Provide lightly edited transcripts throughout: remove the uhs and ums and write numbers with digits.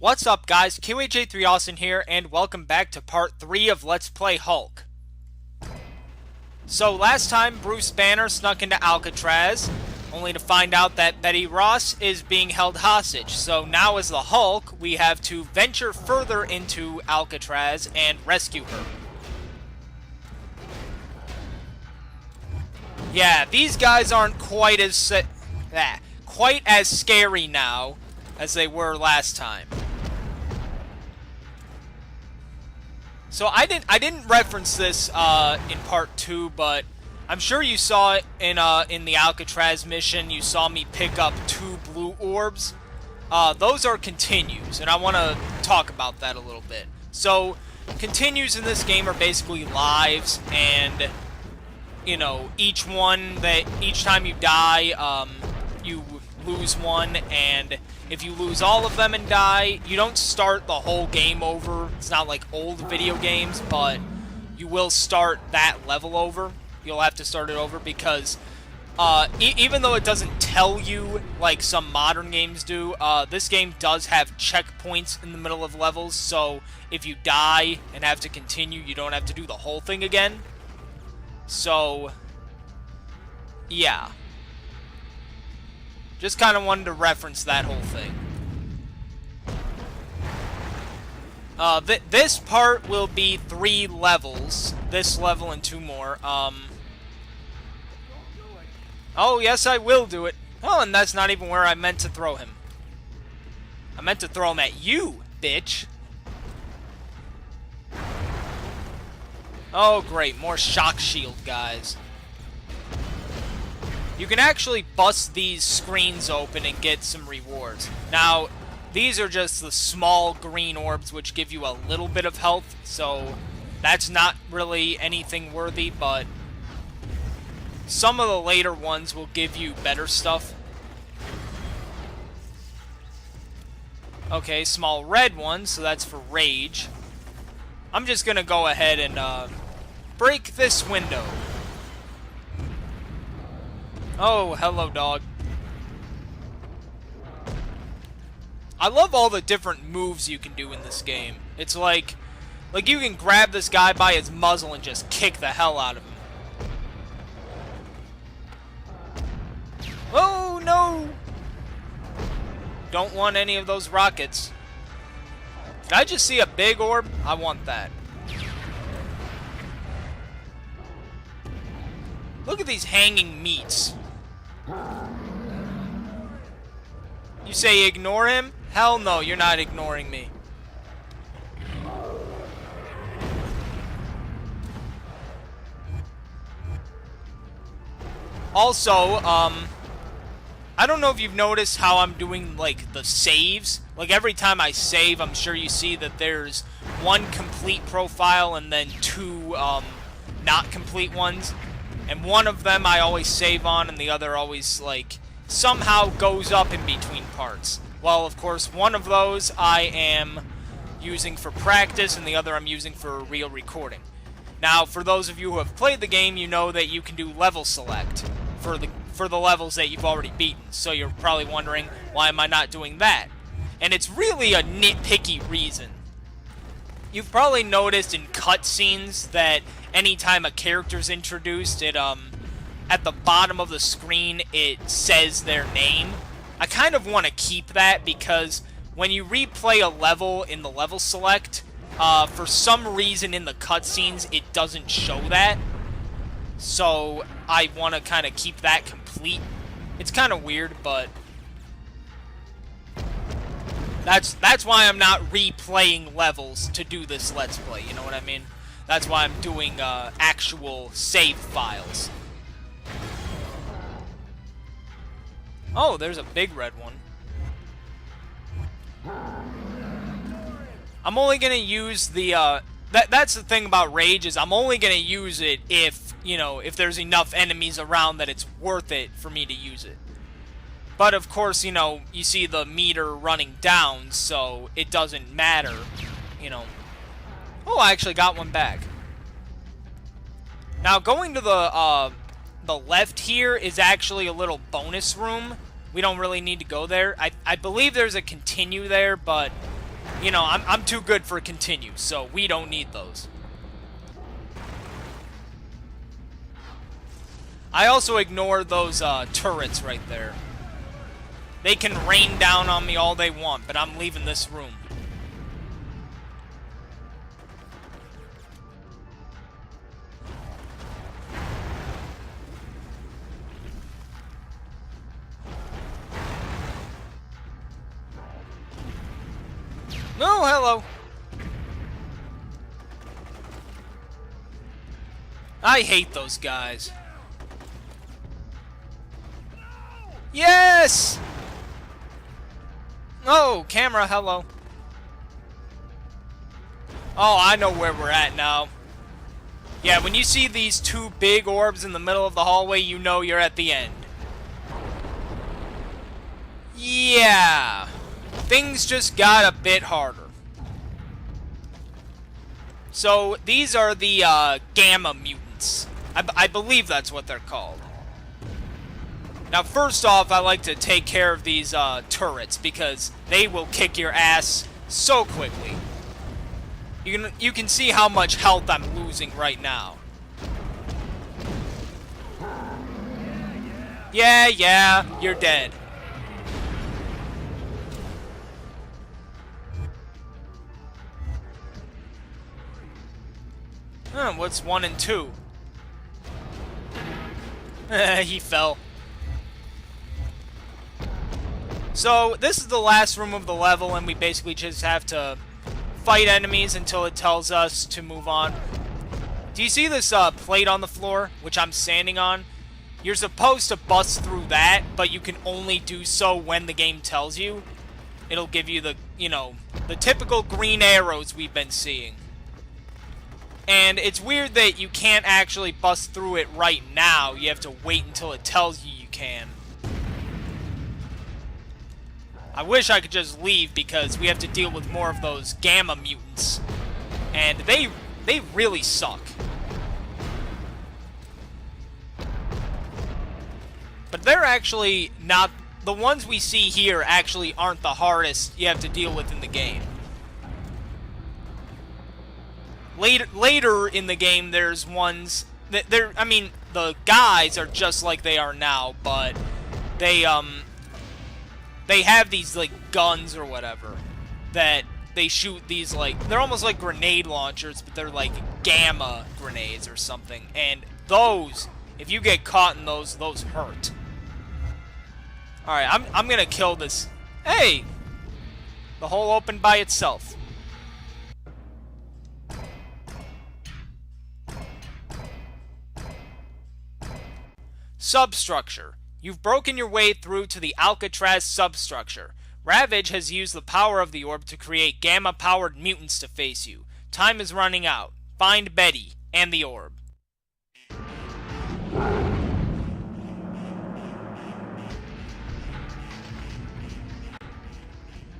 What's up, guys? QAJ3 Austin here, and welcome back to part 3 of Let's Play Hulk. So, last time, Bruce Banner snuck into Alcatraz, only to find out that Betty Ross is being held hostage. So now, as the Hulk, we have to venture further into Alcatraz and rescue her. Yeah, these guys aren't quite as scary now as they were last time. So I didn't reference this in part 2, but I'm sure you saw it in the Alcatraz mission. You saw me pick up 2 blue orbs. Those are continues, and I want to talk about that a little bit. So continues in this game are basically lives, and you know, each time you die, you lose one, and if you lose all of them and die, you don't start the whole game over. It's not like old video games, but you will start that level over. You'll have to start it over because even though it doesn't tell you like some modern games do, this game does have checkpoints in the middle of levels, so if you die and have to continue, you don't have to do the whole thing again. So, yeah. Just kind of wanted to reference that whole thing. This part will be 3 levels. This level and 2 more. Oh, yes, I will do it. Oh, and that's not even where I meant to throw him. I meant to throw him at you, bitch. Oh, great. More shock shield guys. You can actually bust these screens open and get some rewards. Now, these are just the small green orbs which give you a little bit of health, so that's not really anything worthy, but some of the later ones will give you better stuff. Okay, small red one, so that's for rage. I'm just gonna go ahead and break this window. Oh, hello, dog. I love all the different moves you can do in this game. It's like you can grab this guy by his muzzle and just kick the hell out of him. Oh, no! Don't want any of those rockets. Did I just see a big orb? I want that. Look at these hanging meats. You say ignore him? Hell no, you're not ignoring me. Also, I don't know if you've noticed how I'm doing, like, the saves. Like, every time I save, I'm sure you see that there's 1 complete profile and then 2, not complete ones. And one of them I always save on, and the other always, like, somehow goes up in between parts. Well, of course, one of those I am using for practice, and the other I'm using for real recording. Now, for those of you who have played the game, you know that you can do level select for the levels that you've already beaten. So you're probably wondering, why am I not doing that? And it's really a nitpicky reason. You've probably noticed in cutscenes that anytime a character's introduced, it at the bottom of the screen it says their name. I kind of want to keep that because when you replay a level in the level select, for some reason in the cutscenes it doesn't show that. So I want to kind of keep that complete. It's kind of weird, but that's why I'm not replaying levels to do this Let's Play, you know what I mean? That's why I'm doing actual save files. Oh, there's a big red one. I'm only gonna use the that's the thing about rage, is I'm only gonna use it if, you know, if there's enough enemies around that it's worth it for me to use it. But of course, you know, you see the meter running down, so it doesn't matter, you know. Oh, I actually got one back. Now, going to the left here is actually a little bonus room. We don't really need to go there. I believe there's a continue there, but You know, I'm too good for continue, so we don't need those. I also ignore those turrets right there. They can rain down on me all they want, but I'm leaving this room. No, hello. I hate those guys. Yes! Oh, camera, hello. Oh, I know where we're at now. Yeah, when you see these two big orbs in the middle of the hallway, you know you're at the end. Yeah. Things just got a bit harder. So, these are the Gamma mutants. I believe that's what they're called. Now, first off, I like to take care of these turrets because they will kick your ass so quickly. You can see how much health I'm losing right now. Yeah, you're dead. What's 1 and 2? He fell. So, this is the last room of the level, and we basically just have to fight enemies until it tells us to move on. Do you see this plate on the floor, which I'm standing on? You're supposed to bust through that, but you can only do so when the game tells you. It'll give you the, you know, the typical green arrows we've been seeing. And it's weird that you can't actually bust through it right now. You have to wait until it tells you you can. I wish I could just leave because we have to deal with more of those Gamma mutants. And they really suck. But they're actually not... The ones we see here actually aren't the hardest you have to deal with in the game. Later in the game, there's ones... I mean, the guys are just like they are now, but they have these, like, guns or whatever that they shoot these, like... They're almost like grenade launchers, but they're like gamma grenades or something. And those, if you get caught in those hurt. Alright, I'm gonna kill this. Hey! The hole opened by itself. Substructure. You've broken your way through to the Alcatraz substructure. Ravage has used the power of the orb to create gamma-powered mutants to face you. Time is running out. Find Betty and the orb.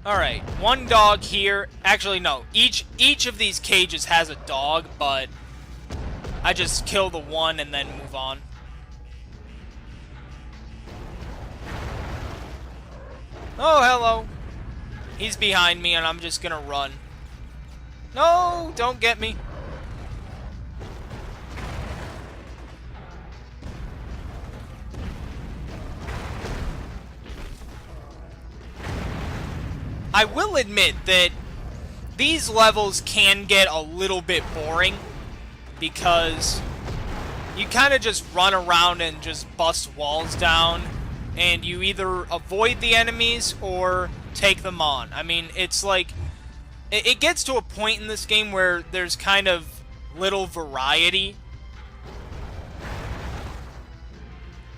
Alright, one dog here. Actually, no. Each of these cages has a dog, but I just kill the one and then move on. Oh, hello. He's behind me, and I'm just gonna run. No, don't get me. I will admit that these levels can get a little bit boring because you kind of just run around and just bust walls down, and you either avoid the enemies or take them on. I mean, it's like, it gets to a point in this game where there's kind of little variety.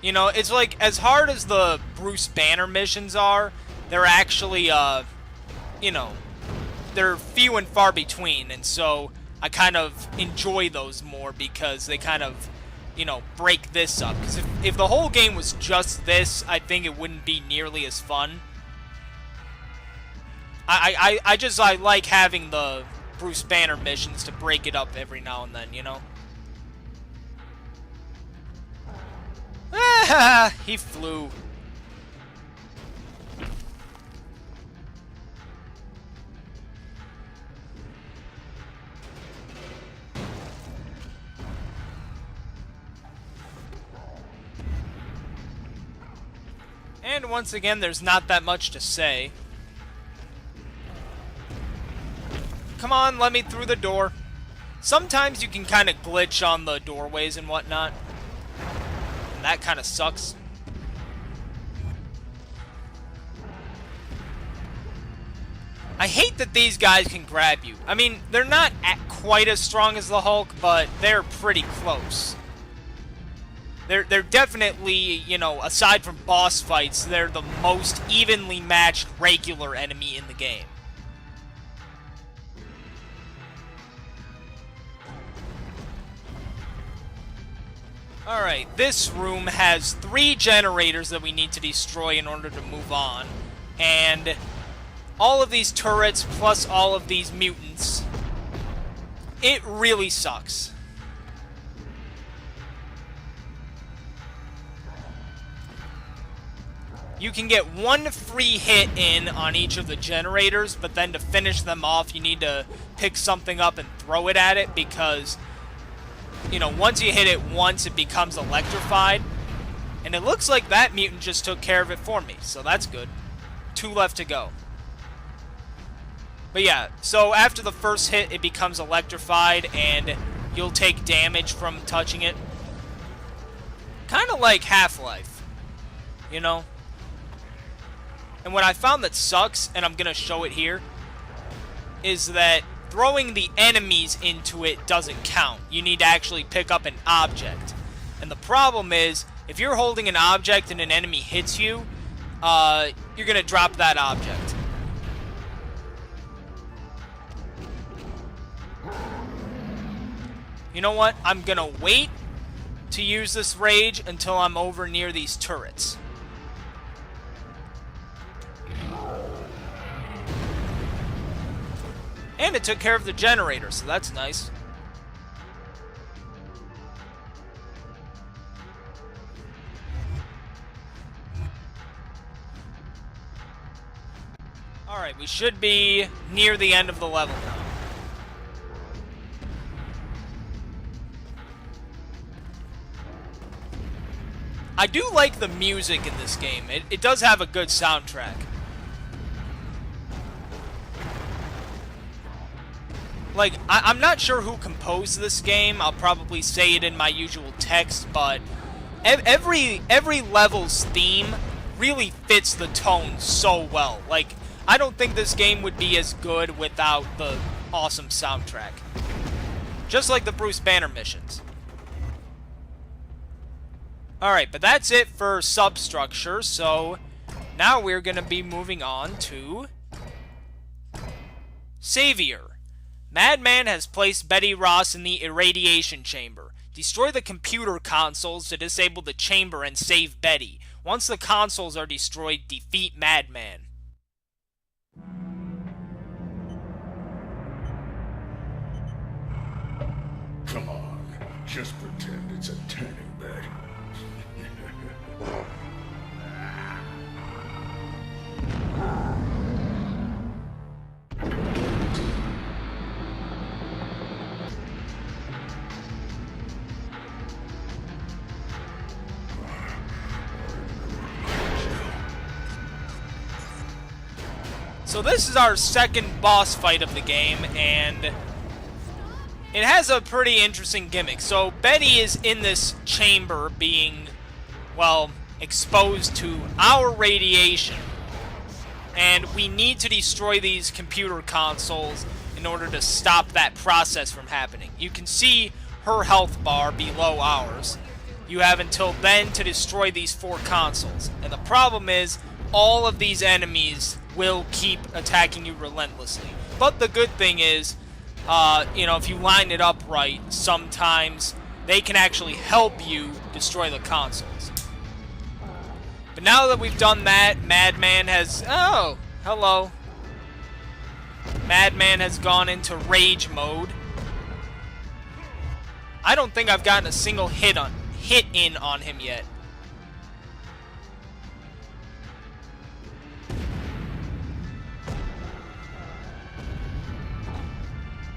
You know, it's like, as hard as the Bruce Banner missions are, they're actually, you know, they're few and far between, and so I kind of enjoy those more because they kind of, you know, break this up. Because if the whole game was just this, I think it wouldn't be nearly as fun. I like having the Bruce Banner missions to break it up every now and then, you know? Ah, he flew. And once again, there's not that much to say. Come on, let me through the door. Sometimes you can kind of glitch on the doorways and whatnot. And that kind of sucks. I hate that these guys can grab you. I mean, they're not quite as strong as the Hulk, but they're pretty close. They're definitely, you know, aside from boss fights, they're the most evenly matched regular enemy in the game. Alright, this room has 3 generators that we need to destroy in order to move on. And all of these turrets, plus all of these mutants, it really sucks. You can get 1 free hit in on each of the generators, but then to finish them off, you need to pick something up and throw it at it, because, you know, once you hit it once, it becomes electrified. And it looks like that mutant just took care of it for me, so that's good. 2 left to go. But yeah, so after the first hit, it becomes electrified, and you'll take damage from touching it. Kind of like Half-Life, you know? And what I found that sucks, and I'm going to show it here, is that throwing the enemies into it doesn't count. You need to actually pick up an object. And the problem is, if you're holding an object and an enemy hits you, you're going to drop that object. You know what? I'm going to wait to use this rage until I'm over near these turrets. And it took care of the generator, so that's nice. Alright, we should be near the end of the level now. I do like the music in this game. It does have a good soundtrack. Like, I'm not sure who composed this game. I'll probably say it in my usual text, but every level's theme really fits the tone so well. Like, I don't think this game would be as good without the awesome soundtrack. Just like the Bruce Banner missions. Alright, but that's it for substructure, so now we're going to be moving on to Savior. Madman has placed Betty Ross in the irradiation chamber. Destroy the computer consoles to disable the chamber and save Betty. Once the consoles are destroyed, defeat Madman. Come on, just pretend it's a tanning bed. So this is our second boss fight of the game, and it has a pretty interesting gimmick. So Betty is in this chamber being, well, exposed to our radiation. And we need to destroy these computer consoles in order to stop that process from happening. You can see her health bar below ours. You have until then to destroy these 4 consoles. And the problem is, all of these enemies will keep attacking you relentlessly. But the good thing is, you know, if you line it up right, sometimes they can actually help you destroy the consoles. But now that we've done that, Madman has... Oh, hello. Madman has gone into rage mode. I don't think I've gotten a single hit in on him yet.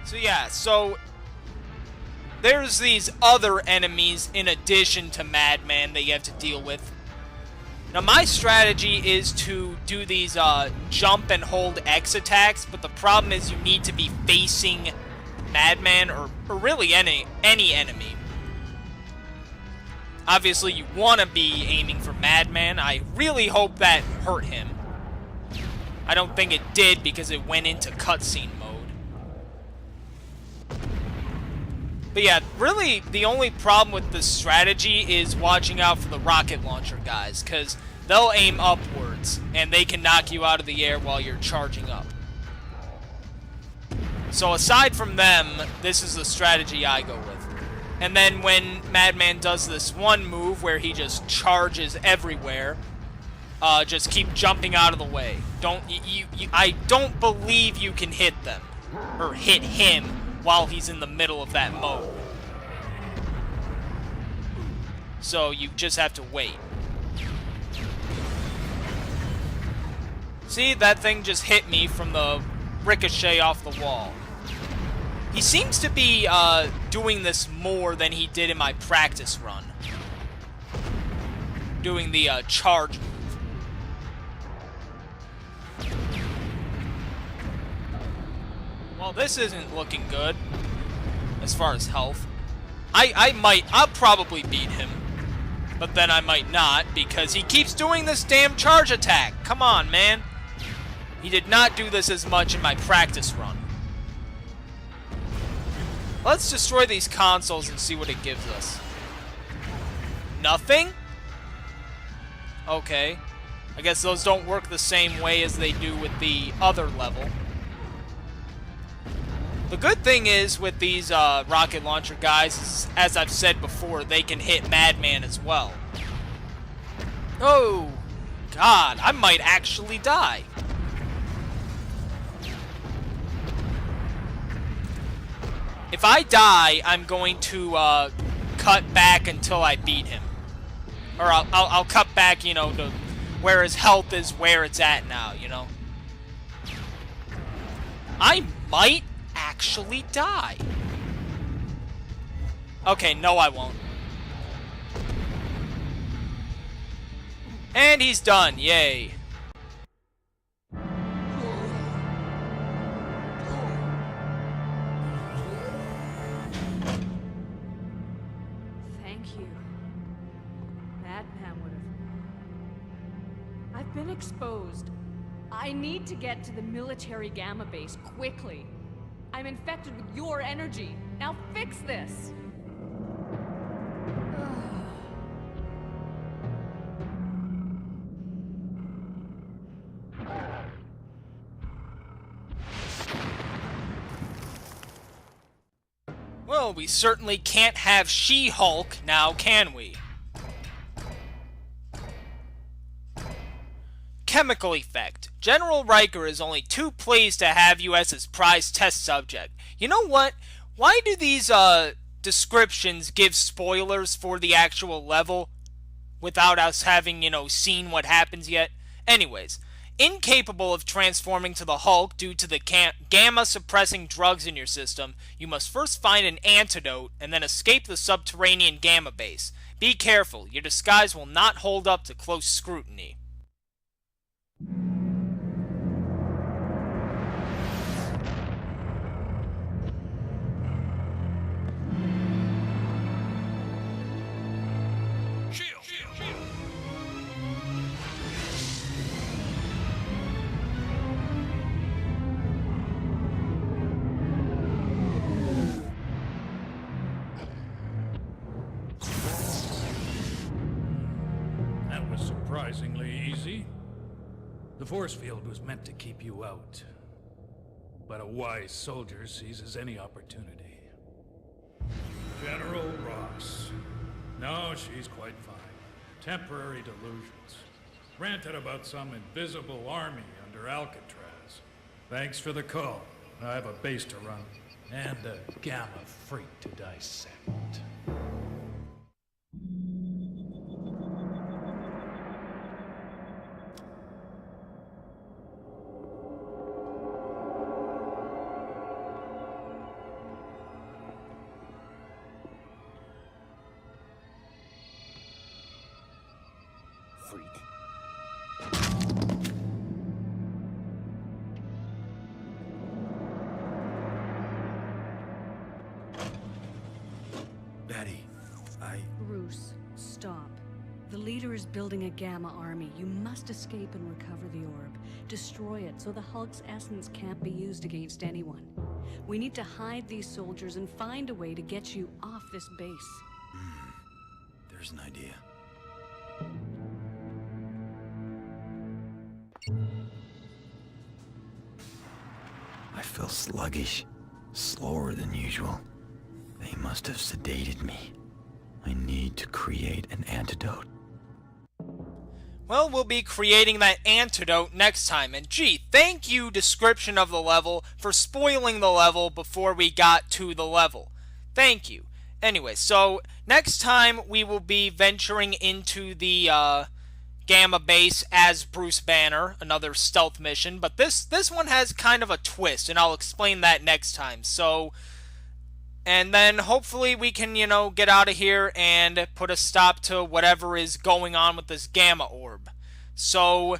So yeah, so there's these other enemies in addition to Madman that you have to deal with. Now, my strategy is to do these jump and hold X attacks, but the problem is you need to be facing Madman, or really any enemy. Obviously, you want to be aiming for Madman. I really hope that hurt him. I don't think it did because it went into cutscene mode. But yeah, really, the only problem with this strategy is watching out for the rocket launcher guys, because they'll aim upwards, and they can knock you out of the air while you're charging up. So aside from them, this is the strategy I go with. And then when Madman does this one move where he just charges everywhere, just keep jumping out of the way. I don't believe you can hit them, or hit him, while he's in the middle of that mode. So you just have to wait. See, that thing just hit me from the ricochet off the wall. He seems to be doing this more than he did in my practice run. Doing the charge move. Well, this isn't looking good as far as health. I'll probably beat him, but then I might not because he keeps doing this damn charge attack. Come on, man. He did not do this as much in my practice run. Let's destroy these consoles and see what it gives us. Nothing? Okay. I guess those don't work the same way as they do with the other level. The good thing is with these rocket launcher guys, is, as I've said before, they can hit Madman as well. Oh, God, I might actually die. If I die, I'm going to cut back until I beat him. Or I'll cut back, you know, to where his health is where it's at now, you know. I might actually die. Okay, no I won't. And he's done, yay. Thank you. Madman would have... I've been exposed. I need to get to the military Gamma base quickly. I'm infected with your energy. Now fix this! Well, we certainly can't have She-Hulk now, can we? Chemical effect. General Riker is only too pleased to have you as his prize test subject. You know what? Why do these descriptions give spoilers for the actual level without us having, you know, seen what happens yet? Anyways, incapable of transforming to the Hulk due to the gamma-suppressing drugs in your system, you must first find an antidote and then escape the subterranean Gamma base. Be careful, your disguise will not hold up to close scrutiny. That was surprisingly easy. The force field was meant to keep you out. But a wise soldier seizes any opportunity. General Ross. No, she's quite fine. Temporary delusions. Ranted about some invisible army under Alcatraz. Thanks for the call. I have a base to run. And a Gamma freak to dissect. Freak. leader is building a Gamma army. You must escape and recover the orb. Destroy it so the Hulk's essence can't be used against anyone. We need to hide these soldiers and find a way to get you off this base. There's an idea. I feel sluggish, slower than usual. They must have sedated me. I need to create an antidote. Well, we'll be creating that antidote next time. And gee, thank you, description of the level, for spoiling the level before we got to the level. Thank you. Anyway, so next time we will be venturing into the Gamma base as Bruce Banner, another stealth mission. But this one has kind of a twist, and I'll explain that next time. So, and then hopefully we can, get out of here and put a stop to whatever is going on with this Gamma orb. So,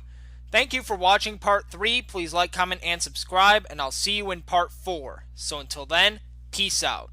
thank you for watching part 3. Please like, comment, and subscribe, and I'll see you in part 4. So until then, peace out.